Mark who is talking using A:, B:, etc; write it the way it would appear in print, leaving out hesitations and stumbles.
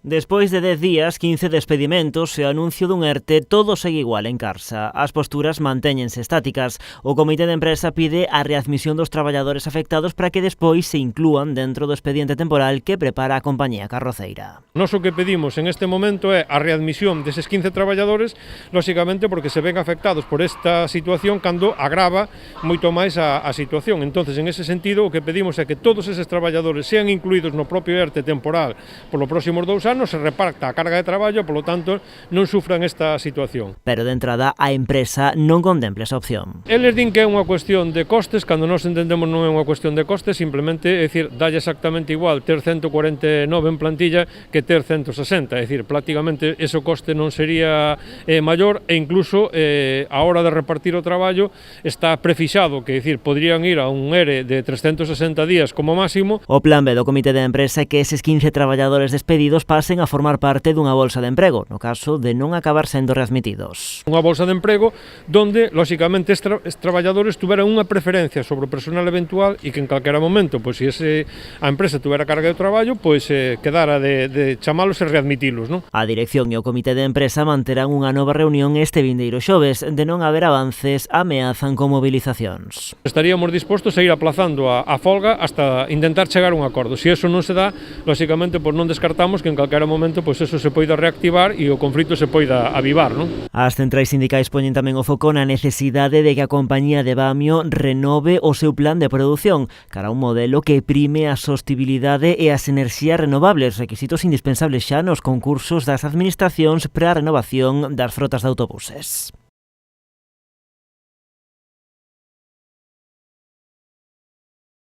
A: Despois de 10 días, 15 despedimentos e o anuncio dun ERTE, todo segue igual en Carsa. As posturas mantéñense estáticas. O Comité de Empresa pide a readmisión dos traballadores afectados para que despois se inclúan dentro do expediente temporal que prepara a compañía carroceira.
B: Nós o que pedimos en este momento é a readmisión deses 15 traballadores, lóxicamente porque se ven afectados por esta situación cando agrava moito máis a situación. Entonces, en ese sentido, o que pedimos é que todos eses traballadores sean incluídos no propio ERTE temporal polo próximos 2 anos, se reparta a carga de traballo, polo tanto, non sufran esta situación.
A: Pero de entrada, a empresa non contempla esa opción.
B: Eles din que é unha cuestión de costes, cando nós entendemos non é unha cuestión de costes, simplemente, é dicir, dalle exactamente igual ter 149 en plantilla que ter 160, é dicir, prácticamente ese coste non sería maior e incluso a hora de repartir o traballo está prefixado, que é dicir, podrían ir a un ERE de 360 días como máximo.
A: O plan B do Comité de Empresa é que eses 15 traballadores despedidos pasen a formar parte dunha bolsa de emprego, no caso de non acabar sendo readmitidos.
B: Unha bolsa de emprego donde, lóxicamente, estes traballadores tuveran unha preferencia sobre o personal eventual e que en calquera momento, pois, se a empresa tuvera carga de traballo, pois quedara de chamalos e readmitilos, non?
A: A dirección e o Comité de Empresa manterán unha nova reunión este vindeiro xoves. De non haber avances, ameazan con movilizacións.
B: Estaríamos dispostos a ir aplazando a folga hasta intentar chegar a un acordo. Se eso non se dá, lóxicamente, pois non descartamos que en calquera momento pois eso se poida reactivar e o conflito se poida avivar, non?
A: As centrais sindicais poñen tamén o foco na necesidade de que a compañía de Bamio renove o seu plan de produción cara a un modelo que prime a sostibilidade e as enerxías renovables, requisitos indispensables xa nos concursos das administracións para a renovación das frotas de autobuses.